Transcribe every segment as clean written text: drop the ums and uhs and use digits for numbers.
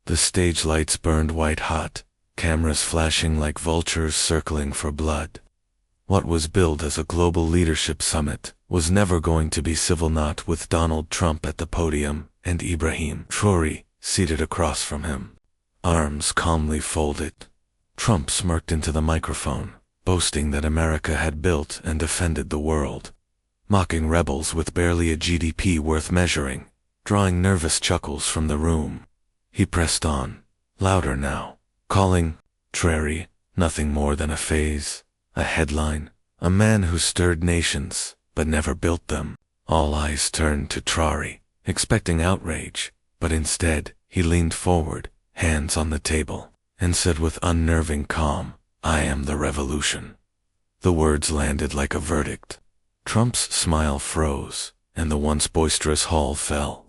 The stage lights burned white-hot, cameras flashing like vultures circling for blood. What was billed as a global leadership summit was never going to be civil, not with Donald Trump at the podium and Ibrahim Traoré seated across from him, arms calmly folded. Trump smirked into the microphone, boasting that America had built and defended the world, mocking rebels with barely a GDP worth measuring, drawing nervous chuckles from the room. He pressed on, louder now, calling Traoré nothing more than a phase, a headline, a man who stirred nations but never built them. All eyes turned to Traoré, expecting outrage, but instead he leaned forward, hands on the table, and said with unnerving calm, "I am the revolution." The words landed like a verdict. Trump's smile froze, and the once boisterous hall fell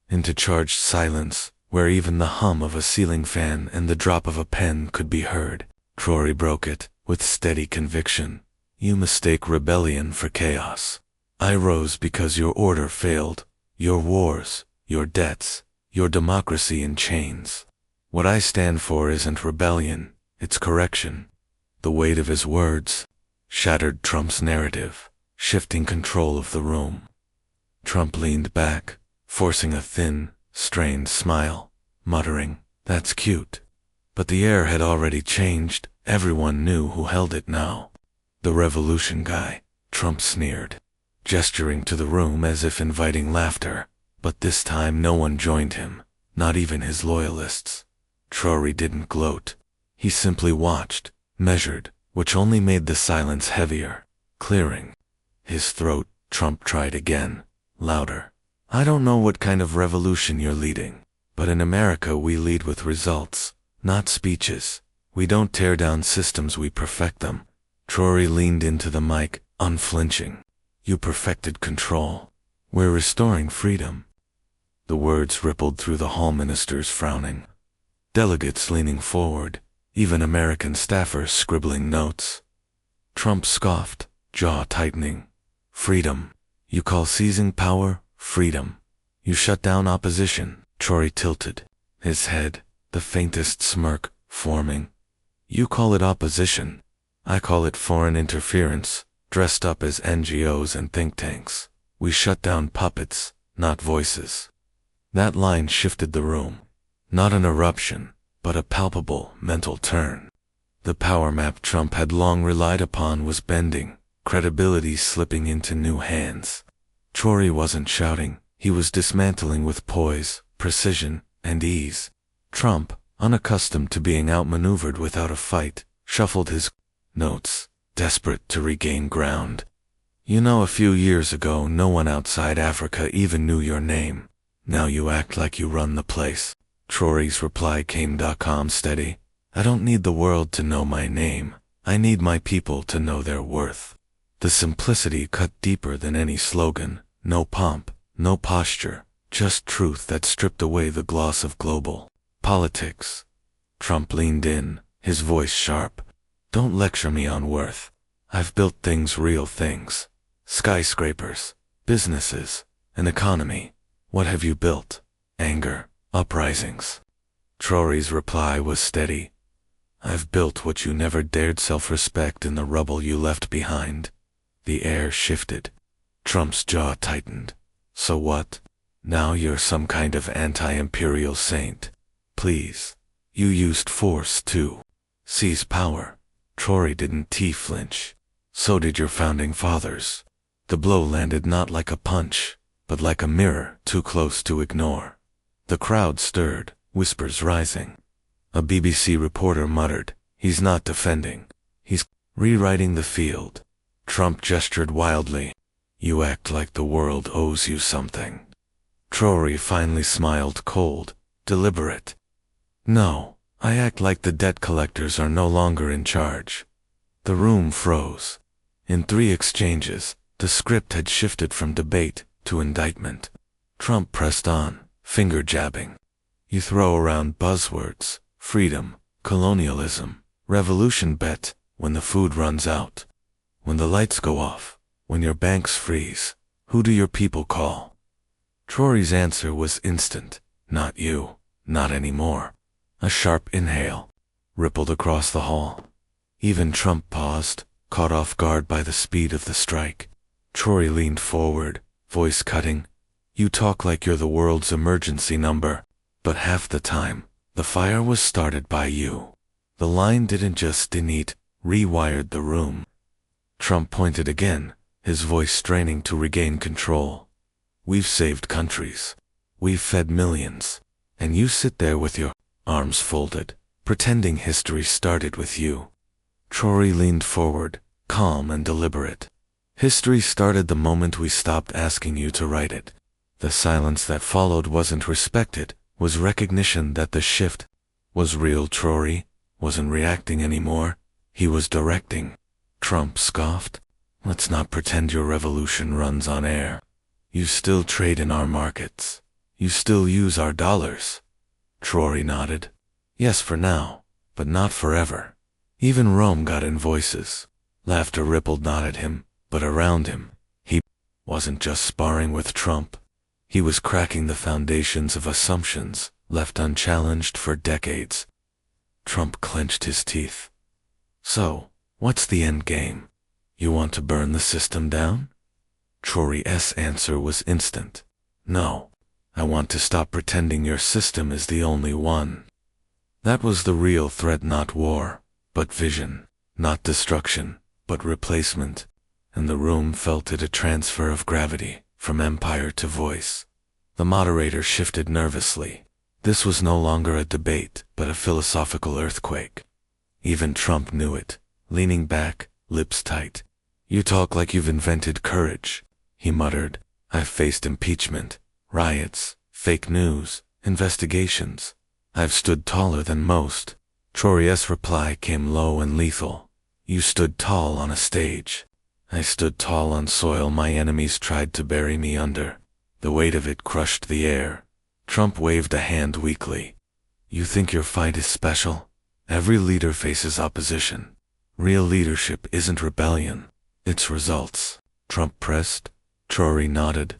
into charged silence, where even the hum of a ceiling fan and the drop of a pen could be heard. Traoré broke it, with steady conviction. "You mistake rebellion for chaos. I rose because your order failed, your wars, your debts, your democracy in chains. What I stand for isn't rebellion, it's correction." The weight of his words shattered Trump's narrative, shifting control of the room. Trump leaned back, forcing a thin, strained smile, muttering, "That's cute." But the air had already changed. Everyone knew who held it now. "The revolution guy," Trump sneered, gesturing to the room as if inviting laughter, but this time no one joined him, not even his loyalists. Traoré didn't gloat. He simply watched, measured, which only made the silence heavier. Clearing his throat, Trump tried again, louder. "I don't know what kind of revolution you're leading, but in America we lead with results, not speeches. We don't tear down systems, we perfect them." Traoré leaned into the mic, unflinching. "You perfected control. We're restoring freedom." The words rippled through the hall, ministers frowning, delegates leaning forward, even American staffers scribbling notes. Trump scoffed, jaw tightening. "Freedom. You call seizing power freedom? You shut down opposition." Traoré tilted his head, the faintest smirk forming. "You call it opposition. I call it foreign interference, dressed up as NGOs and think tanks. We shut down puppets, not voices." That line shifted the room. Not an eruption, but a palpable mental turn. The power map Trump had long relied upon was bending, credibility slipping into new hands. Traoré wasn't shouting, he was dismantling with poise, precision, and ease. Trump, unaccustomed to being outmaneuvered without a fight, shuffled his notes, desperate to regain ground. "You know, a few years ago no one outside Africa even knew your name. Now you act like you run the place." Traoré's reply came calm, steady. "I don't need the world to know my name. I need my people to know their worth." The simplicity cut deeper than any slogan. No pomp, no posture, just truth that stripped away the gloss of global politics. Trump leaned in, his voice sharp. "Don't lecture me on worth. I've built things, real things. Skyscrapers, businesses, an economy. What have you built? Anger, uprisings." Traoré's reply was steady. "I've built what you never dared, self-respect in the rubble you left behind." The air shifted. Trump's jaw tightened. "So what? Now you're some kind of anti-imperial saint. Please. You used force to seize power." Traoré didn't flinch. "So did your founding fathers." The blow landed not like a punch, but like a mirror too close to ignore. The crowd stirred, whispers rising. A BBC reporter muttered, "He's not defending. He's rewriting the field." Trump gestured wildly. "You act like the world owes you something." Traoré finally smiled, cold, deliberate. "No, I act like the debt collectors are no longer in charge." The room froze. In 3 exchanges, the script had shifted from debate to indictment. Trump pressed on, finger jabbing. "You throw around buzzwords, freedom, colonialism, revolution, bet when the food runs out, when the lights go off, when your banks freeze, who do your people call?" Traoré's answer was instant. "Not you, not anymore. A sharp inhale rippled across the hall. Even Trump paused, caught off guard by the speed of the strike. Traoré leaned forward, voice cutting. You talk like you're the world's emergency number, but half the time, the fire was started by you. The line didn't just detonate, rewired the room. Trump pointed again, his voice straining to regain control. We've saved countries. We've fed millions. And you sit there with your arms folded, pretending history started with you. Traoré leaned forward, calm and deliberate. History started the moment we stopped asking you to write it. The silence that followed wasn't respected, was recognition that the shift was real. Traoré wasn't reacting anymore, he was directing. Trump scoffed. Let's not pretend your revolution runs on air. You still trade in our markets. You still use our dollars. Traoré nodded. Yes, for now, but not forever. Even Rome got in voices. Laughter rippled not at him, but around him. He wasn't just sparring with Trump. He was cracking the foundations of assumptions left unchallenged for decades. Trump clenched his teeth. So, what's the end game? You want to burn the system down? Traoré's answer was instant. No. I want to stop pretending your system is the only one. That was the real threat, not war, but vision, not destruction, but replacement. And the room felt it, a transfer of gravity, from empire to voice. The moderator shifted nervously. This was no longer a debate, but a philosophical earthquake. Even Trump knew it, leaning back, lips tight. You talk like you've invented courage, he muttered. I've faced impeachment, riots, fake news, investigations. I've stood taller than most. Traoré's reply came low and lethal. You stood tall on a stage. I stood tall on soil my enemies tried to bury me under. The weight of it crushed the air. Trump waved a hand weakly. You think your fight is special? Every leader faces opposition. Real leadership isn't rebellion, it's results. Trump pressed. Traoré nodded.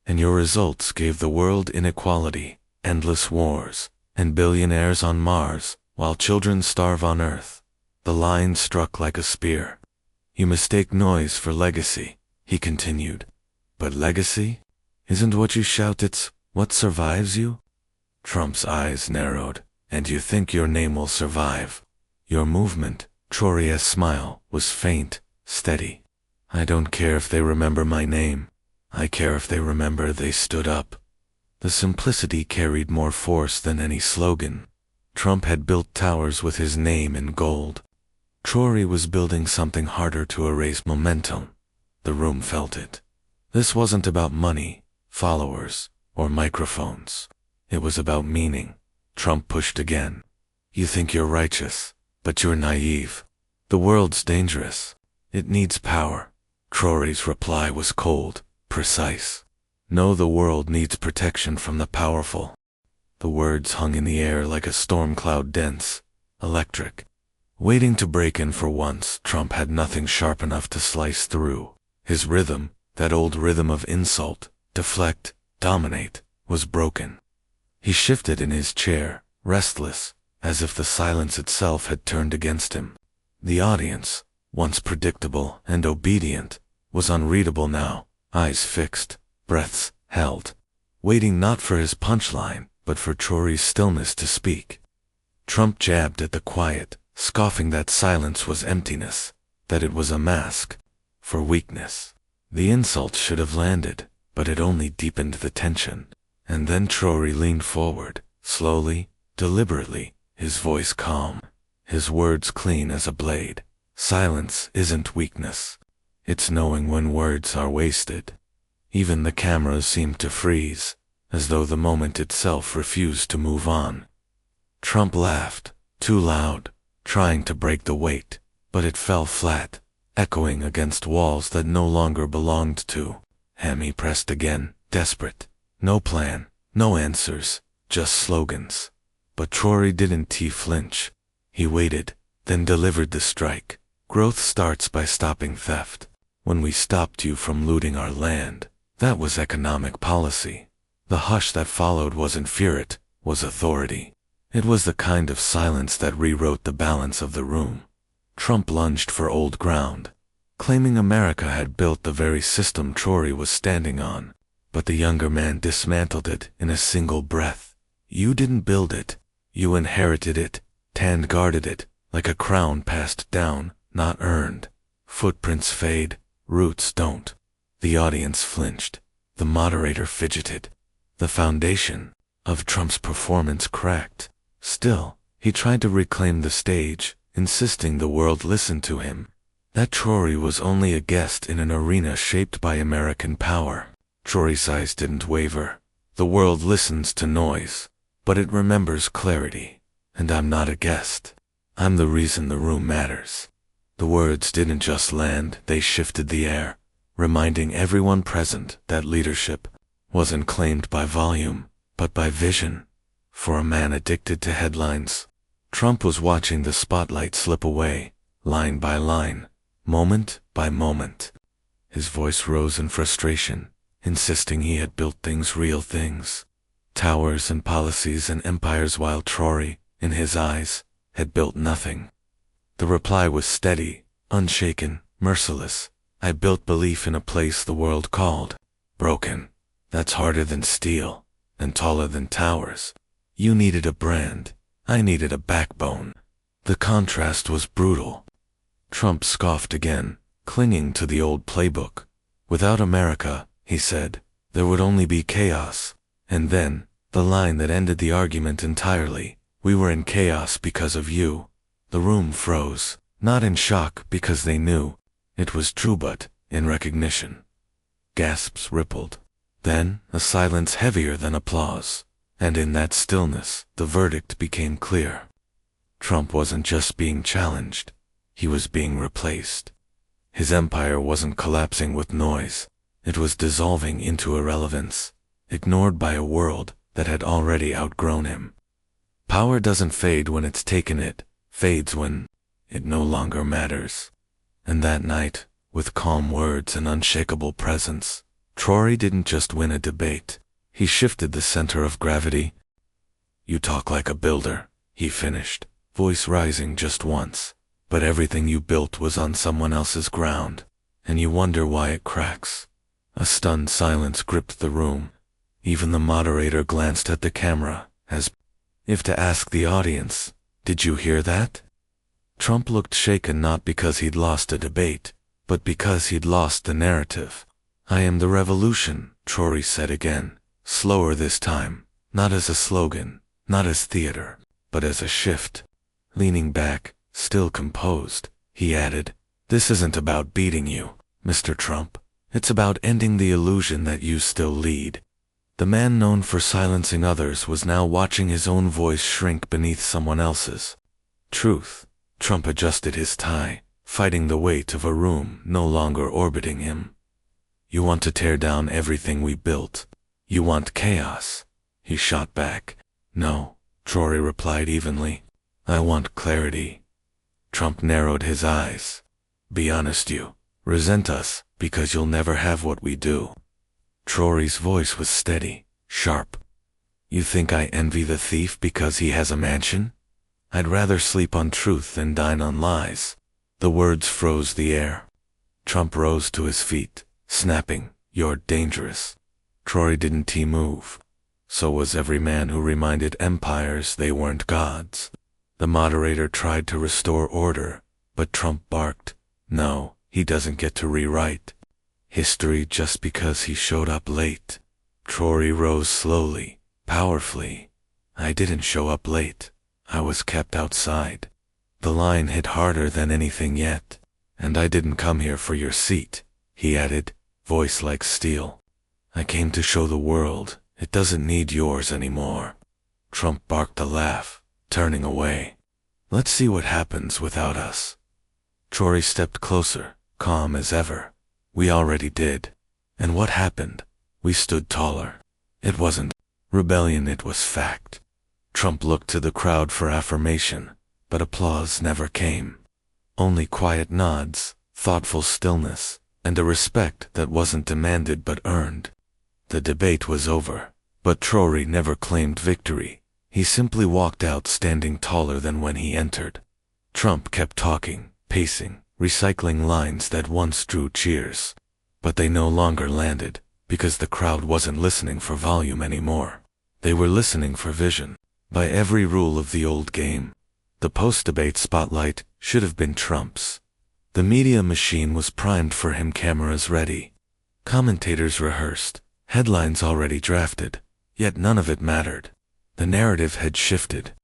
And your results gave the world inequality, endless wars, and billionaires on Mars, while children starve on Earth. The line struck like a spear. You mistake noise for legacy, he continued. But legacy isn't what you shout, it's what survives you? Trump's eyes narrowed. And you think your name will survive? Your movement, Traoré's smile, was faint, steady. I don't care if they remember my name. I care if they remember they stood up. The simplicity carried more force than any slogan. Trump had built towers with his name in gold. Traoré was building something harder to erase: momentum. The room felt it. This wasn't about money, followers, or microphones. It was about meaning. Trump pushed again. You think you're righteous, but you're naive. The world's dangerous. It needs power. Traoré's reply was cold, precise. No, the world needs protection from the powerful. The words hung in the air like a storm cloud, dense, electric. Waiting to break in for once, Trump had nothing sharp enough to slice through. His rhythm, that old rhythm of insult, deflect, dominate, was broken. He shifted in his chair, restless, as if the silence itself had turned against him. The audience, once predictable and obedient, was unreadable now, eyes fixed, breaths held, waiting not for his punchline, but for Traoré's stillness to speak. Trump jabbed at the quiet, scoffing that silence was emptiness, that it was a mask for weakness. The insult should have landed, but it only deepened the tension. And then Traoré leaned forward, slowly, deliberately, his voice calm, his words clean as a blade. Silence isn't weakness. It's knowing when words are wasted. Even the cameras seemed to freeze, as though the moment itself refused to move on. Trump laughed, too loud, trying to break the weight, but it fell flat, echoing against walls that no longer belonged to him. He pressed again, desperate. No plan, no answers, just slogans. But Traoré didn't flinch. He waited, then delivered the strike. Growth starts by stopping theft. When we stopped you from looting our land, that was economic policy. The hush that followed wasn't fear, it was authority. It was the kind of silence that rewrote the balance of the room. Trump lunged for old ground, claiming America had built the very system Traoré was standing on. But the younger man dismantled it in a single breath. You didn't build it. You inherited it, and guarded it, like a crown passed down, not earned. Footprints fade, roots don't. The audience flinched. The moderator fidgeted. The foundation of Trump's performance cracked. Still, he tried to reclaim the stage, insisting the world listen to him. That Traoré was only a guest in an arena shaped by American power. Traoré's eyes didn't waver. The world listens to noise, but it remembers clarity. And I'm not a guest. I'm the reason the room matters. The words didn't just land, they shifted the air, reminding everyone present that leadership wasn't claimed by volume, but by vision. For a man addicted to headlines, Trump was watching the spotlight slip away, line by line, moment by moment. His voice rose in frustration, insisting he had built things, real things. Towers and policies and empires, while Traoré, in his eyes, had built nothing. The reply was steady, unshaken, merciless. I built belief in a place the world called broken. That's harder than steel, and taller than towers. You needed a brand. I needed a backbone. The contrast was brutal. Trump scoffed again, clinging to the old playbook. Without America, he said, there would only be chaos. And then, the line that ended the argument entirely, we were in chaos because of you. The room froze, not in shock because they knew it was true, but in recognition. Gasps rippled. Then, a silence heavier than applause. And in that stillness, the verdict became clear. Trump wasn't just being challenged. He was being replaced. His empire wasn't collapsing with noise. It was dissolving into irrelevance, ignored by a world that had already outgrown him. Power doesn't fade when it's taken, it fades when it no longer matters. And that night, with calm words and unshakable presence, Traoré didn't just win a debate. He shifted the center of gravity. You talk like a builder, he finished, voice rising just once. But everything you built was on someone else's ground, and you wonder why it cracks. A stunned silence gripped the room. Even the moderator glanced at the camera, as if to ask the audience, did you hear that? Trump looked shaken, not because he'd lost a debate, but because he'd lost the narrative. I am the revolution, Traoré said again, slower this time, not as a slogan, not as theater, but as a shift. Leaning back, still composed, he added, this isn't about beating you, Mr. Trump. It's about ending the illusion that you still lead. The man known for silencing others was now watching his own voice shrink beneath someone else's. Truth. Trump adjusted his tie, fighting the weight of a room no longer orbiting him. You want to tear down everything we built. You want chaos. He shot back. No, Traoré replied evenly. I want clarity. Trump narrowed his eyes. Be honest, you resent us because you'll never have what we do. Traoré's voice was steady, sharp. You think I envy the thief because he has a mansion? I'd rather sleep on truth than dine on lies. The words froze the air. Trump rose to his feet, snapping, You're dangerous. Traoré didn't move. So was every man who reminded empires they weren't gods. The moderator tried to restore order, but Trump barked, No, he doesn't get to rewrite history just because he showed up late. Traoré rose slowly, powerfully. I didn't show up late. I was kept outside. The line hit harder than anything yet. And I didn't come here for your seat, he added, voice like steel. I came to show the world it doesn't need yours anymore. Trump barked a laugh, turning away. Let's see what happens without us. Traoré stepped closer, calm as ever. We already did. And what happened? We stood taller. It wasn't rebellion, it was fact. Trump looked to the crowd for affirmation, but applause never came. Only quiet nods, thoughtful stillness, and a respect that wasn't demanded but earned. The debate was over, but Traoré never claimed victory. He simply walked out standing taller than when he entered. Trump kept talking, pacing, recycling lines that once drew cheers. But they no longer landed, because the crowd wasn't listening for volume anymore. They were listening for vision. By every rule of the old game, the post-debate spotlight should have been Trump's. The media machine was primed for him, cameras ready. Commentators rehearsed, headlines already drafted, yet none of it mattered. The narrative had shifted.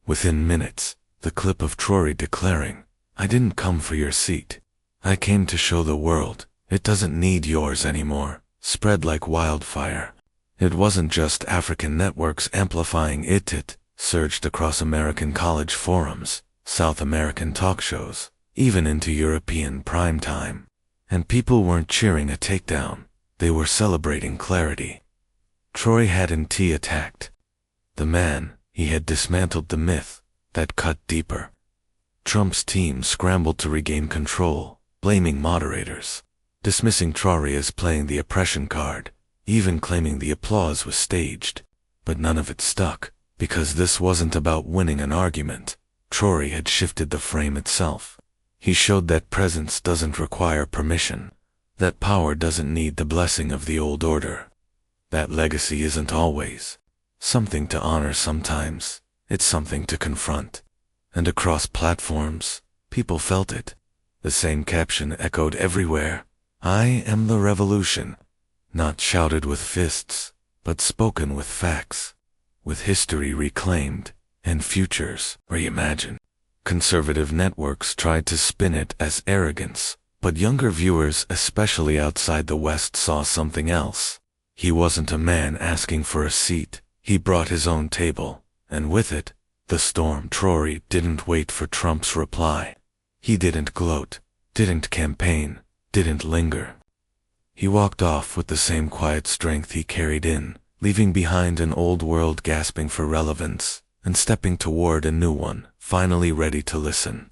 Within minutes, the clip of Traoré declaring, "I didn't come for your seat. I came to show the world it doesn't need yours anymore," spread like wildfire. It wasn't just African networks amplifying it surged across American college forums, South American talk shows, even into European primetime. And people weren't cheering a takedown, they were celebrating clarity. Traoré hadn't attacked the man, he had dismantled the myth that cut deeper. Trump's team scrambled to regain control, blaming moderators, dismissing Traoré as playing the oppression card, even claiming the applause was staged. But none of it stuck, because this wasn't about winning an argument. Traoré had shifted the frame itself. He showed that presence doesn't require permission, that power doesn't need the blessing of the old order, that legacy isn't always something to honor. Sometimes it's something to confront. And across platforms, people felt it. The same caption echoed everywhere: "I am the revolution," not shouted with fists, but spoken with facts, with history reclaimed and futures reimagined. Conservative networks tried to spin it as arrogance, but younger viewers, especially outside the West, saw something else. He wasn't a man asking for a seat. He brought his own table, and with it, the storm. Traoré didn't wait for Trump's reply. He didn't gloat, didn't campaign, didn't linger. He walked off with the same quiet strength he carried in, leaving behind an old world gasping for relevance, and stepping toward a new one, finally ready to listen.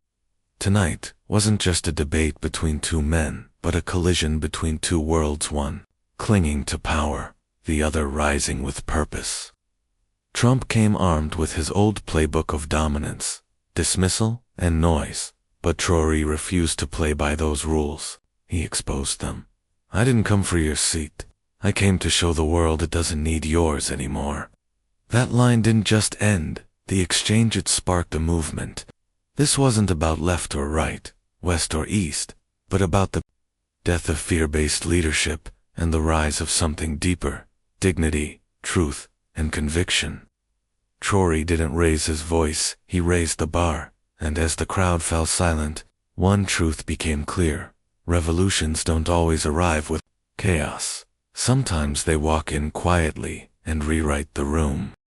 Tonight wasn't just a debate between two men, but a collision between two worlds, one clinging to power, the other rising with purpose. Trump came armed with his old playbook of dominance, dismissal, and noise, but Traoré refused to play by those rules. He exposed them. "I didn't come for your seat. I came to show the world it doesn't need yours anymore." That line didn't just end the exchange, it sparked a movement. This wasn't about left or right, west or east, but about the death of fear-based leadership and the rise of something deeper: dignity, truth, and conviction. Traoré didn't raise his voice, he raised the bar, and as the crowd fell silent, one truth became clear: revolutions don't always arrive with chaos. Sometimes they walk in quietly and rewrite the room.